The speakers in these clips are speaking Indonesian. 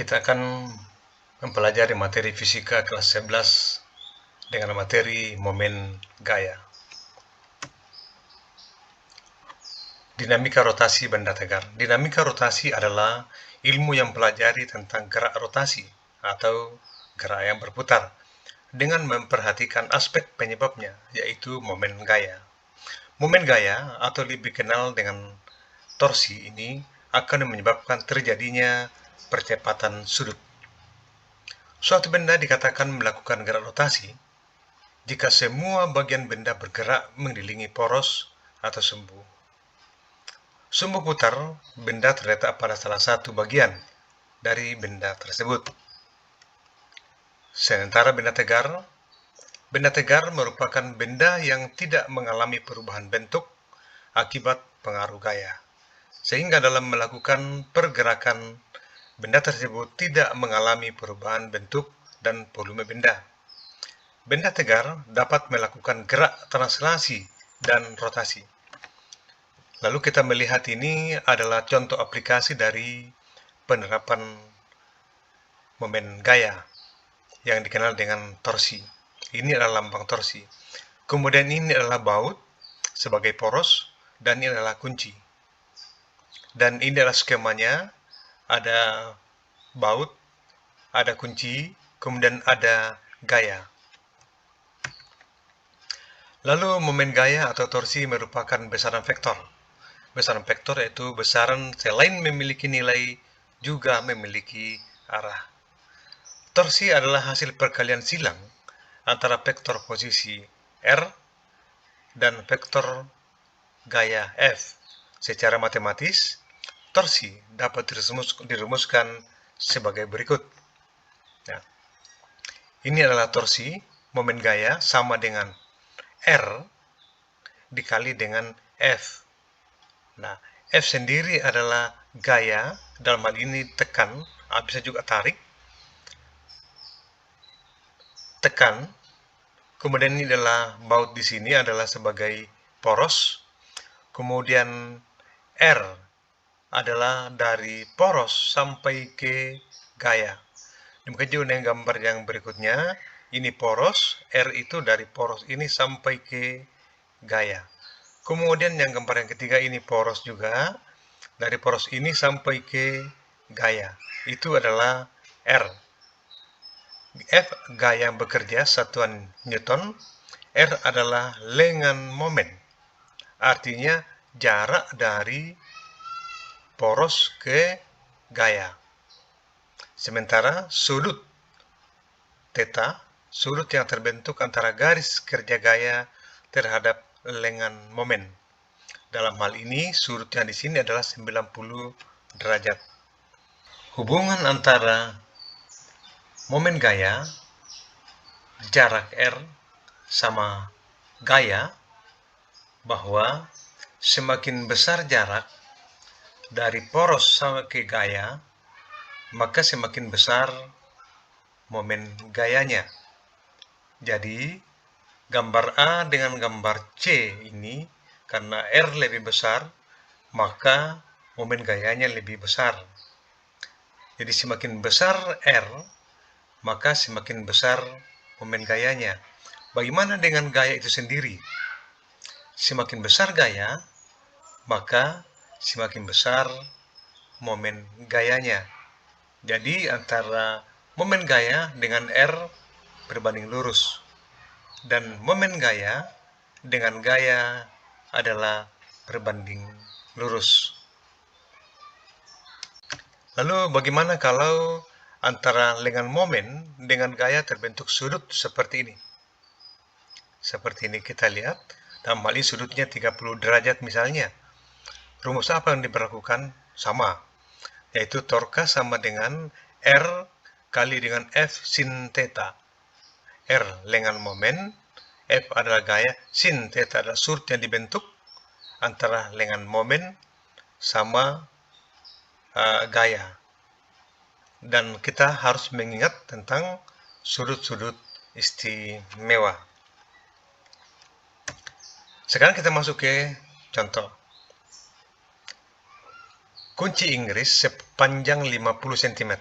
Kita akan mempelajari materi fisika kelas 11 dengan materi momen gaya. Dinamika rotasi benda tegar. Dinamika rotasi adalah ilmu yang mempelajari tentang gerak rotasi atau gerak yang berputar dengan memperhatikan aspek penyebabnya, yaitu momen gaya. Momen gaya atau lebih dikenal dengan torsi ini akan menyebabkan terjadinya percepatan sudut. Suatu benda dikatakan melakukan gerak rotasi jika semua bagian benda bergerak mengelilingi poros atau sumbu. Sumbu putar benda terletak pada salah satu bagian dari benda tersebut. Sementara benda tegar merupakan benda yang tidak mengalami perubahan bentuk akibat pengaruh gaya, sehingga dalam melakukan pergerakan benda tersebut tidak mengalami perubahan bentuk dan volume benda. Benda tegar dapat melakukan gerak translasi dan rotasi. Lalu kita melihat ini adalah contoh aplikasi dari penerapan momen gaya yang dikenal dengan torsi. Ini adalah lambang torsi. Kemudian ini adalah baut sebagai poros dan ini adalah kunci. Dan ini adalah skemanya, ada baut, ada kunci, kemudian ada gaya. Lalu momen gaya atau torsi merupakan besaran vektor. Besaran vektor yaitu besaran selain memiliki nilai juga memiliki arah. Torsi adalah hasil perkalian silang antara vektor posisi R dan vektor gaya F. Secara matematis, torsi dapat dirumuskan sebagai berikut. Nah, ini adalah torsi, momen gaya sama dengan R dikali dengan F. Nah, F sendiri adalah gaya, dalam hal ini tekan, bisa juga tarik, tekan, kemudian ini adalah baut di sini adalah sebagai poros, kemudian R adalah dari poros sampai ke gaya. Demikian juga dengan gambar yang berikutnya, ini poros, R itu dari poros ini sampai ke gaya. Kemudian yang gambar yang ketiga ini poros juga, dari poros ini sampai ke gaya. Itu adalah R. F gaya bekerja satuan Newton, R adalah lengan momen. Artinya jarak dari poros ke gaya. Sementara sudut theta, sudut yang terbentuk antara garis kerja gaya terhadap lengan momen. Dalam hal ini sudutnya di sini adalah 90 derajat. Hubungan antara momen gaya, jarak R sama gaya, bahwa semakin besar jarak dari poros sampai ke gaya, maka semakin besar momen gayanya. Jadi, gambar A dengan gambar C ini, karena R lebih besar, maka momen gayanya lebih besar. Jadi, semakin besar R, maka semakin besar momen gayanya. Bagaimana dengan gaya itu sendiri? Semakin besar gaya, maka semakin besar momen gayanya. Jadi antara momen gaya dengan R berbanding lurus. Dan momen gaya dengan gaya adalah berbanding lurus. Lalu bagaimana kalau antara lengan momen dengan gaya terbentuk sudut seperti ini? Seperti ini kita lihat, dalam hal ini sudutnya 30 derajat misalnya. Rumus apa yang diberlakukan? Sama, yaitu torka sama dengan R kali dengan F sin theta. R lengan momen, F adalah gaya, sin theta adalah sudut yang dibentuk antara lengan momen sama gaya. Dan kita harus mengingat tentang sudut-sudut istimewa. Sekarang kita masuk ke contoh. Kunci Inggris sepanjang 50 cm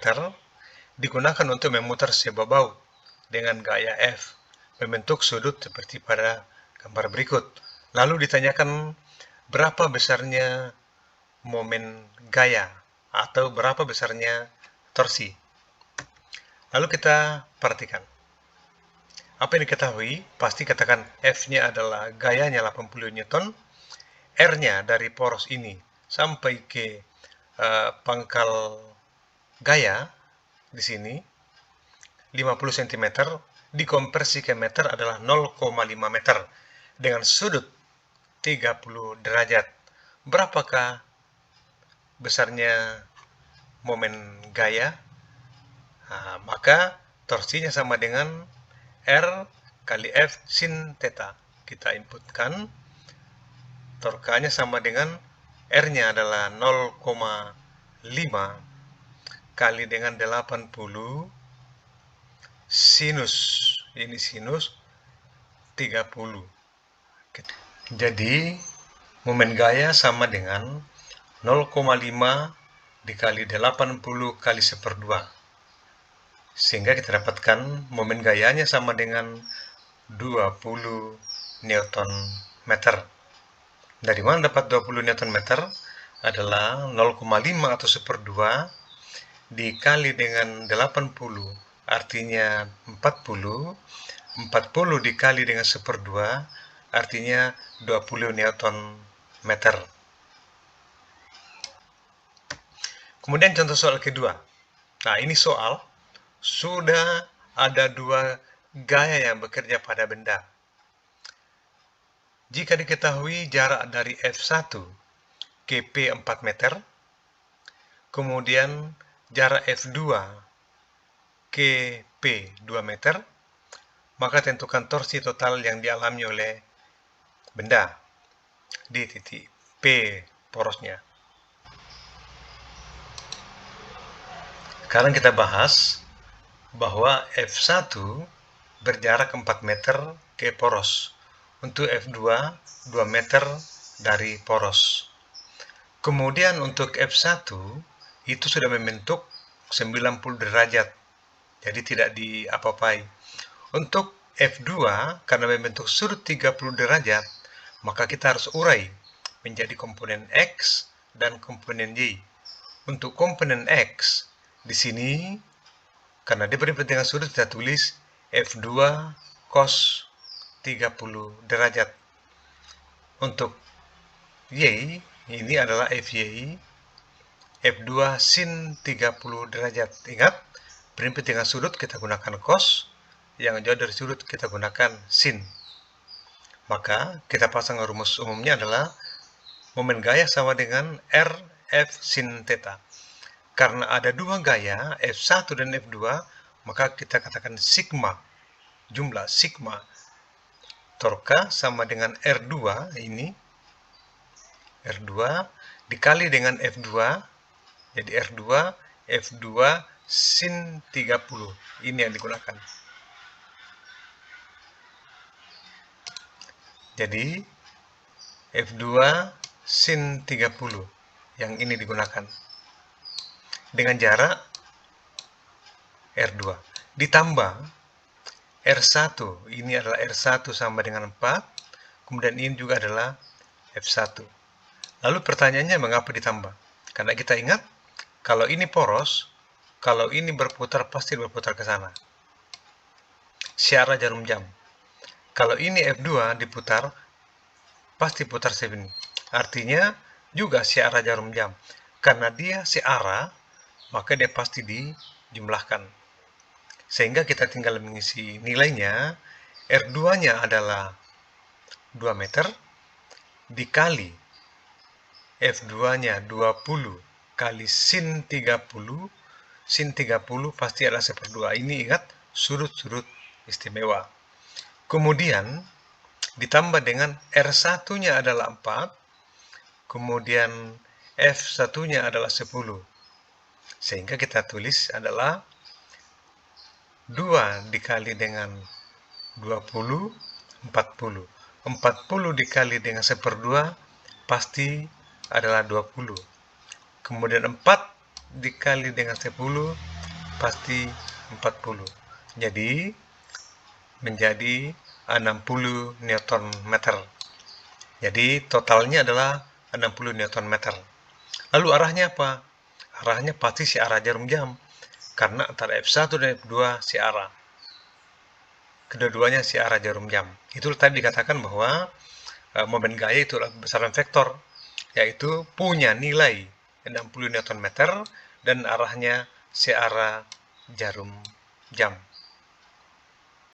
digunakan untuk memutar sebuah baut dengan gaya F, membentuk sudut seperti pada gambar berikut. Lalu ditanyakan berapa besarnya momen gaya atau berapa besarnya torsi. Lalu kita perhatikan. Apa yang diketahui, pasti katakan F-nya adalah gayanya 80 Newton, R-nya dari poros ini sampai ke pangkal gaya di sini 50 cm, dikonversi ke meter adalah 0,5 meter dengan sudut 30 derajat. Berapakah besarnya momen gaya? Nah, maka torsinya sama dengan R kali F sin theta. Kita inputkan, torkanya sama dengan R-nya adalah 0,5 kali dengan 80 sinus, ini sinus 30. Jadi momen gaya sama dengan 0,5 dikali 80 kali 1/2. Sehingga kita dapatkan momen gayanya sama dengan 20 Newton meter. Dari mana dapat 20 Newton meter? Adalah 0,5 atau 1/2 dikali dengan 80, artinya 40. 40 dikali dengan 1/2, artinya 20 Newton meter. Kemudian contoh soal kedua. Nah, ini soal sudah ada dua gaya yang bekerja pada benda. Jika diketahui jarak dari F1 ke P 4 meter, kemudian jarak F2 ke P 2 meter, maka tentukan torsi total yang dialami oleh benda di titik P porosnya. Sekarang kita bahas bahwa F1 berjarak 4 meter ke poros. Untuk F2, 2 meter dari poros. Kemudian untuk F1, itu sudah membentuk 90 derajat. Jadi tidak diapa-apai. Untuk F2, karena membentuk sudut 30 derajat, maka kita harus urai menjadi komponen X dan komponen Y. Untuk komponen X, di sini karena dia berimpit dengan sudut, kita tulis F2 cos 30 derajat. Untuk Y, ini adalah FY, F2 sin 30 derajat. Ingat, berimpit dengan sudut kita gunakan cos, yang jauh dari sudut kita gunakan sin. Maka kita pasang rumus umumnya adalah momen gaya sama dengan RF sin theta. Karena ada dua gaya, F1 dan F2, maka kita katakan sigma, jumlah sigma torka sama dengan R2, ini R2 dikali dengan F2, jadi F2 sin 30, ini yang digunakan. Jadi F2 sin 30 yang ini digunakan dengan jarak R2 ditambah R1, ini adalah R1 sama dengan 4, kemudian ini juga adalah F1. Lalu pertanyaannya mengapa ditambah? Karena kita ingat, kalau ini poros, kalau ini berputar pasti berputar ke sana. Searah jarum jam. Kalau ini F2 diputar, pasti putar segini. Artinya juga searah jarum jam. Karena dia searah, maka dia pasti dijumlahkan. Sehingga kita tinggal mengisi nilainya. R2-nya adalah 2 meter dikali F2-nya 20 kali sin 30. Sin 30 pasti adalah 1/2. Ini ingat sudut-sudut istimewa. Kemudian ditambah dengan R1-nya adalah 4. Kemudian F1-nya adalah 10. Sehingga kita tulis adalah 2 dikali dengan 20, 40. 40 dikali dengan 1/2 pasti adalah 20. Kemudian 4 dikali dengan 10 pasti 40. Jadi menjadi 60 Newton meter. Jadi totalnya adalah 60 Newton meter. Lalu arahnya apa? Arahnya pasti searah jarum jam. Karena antara F1 dan F2 searah. Kedua-duanya searah jarum jam. Itu tadi dikatakan bahwa momen gaya itu adalah besaran vektor, yaitu punya nilai 60 Newton meter dan arahnya searah jarum jam.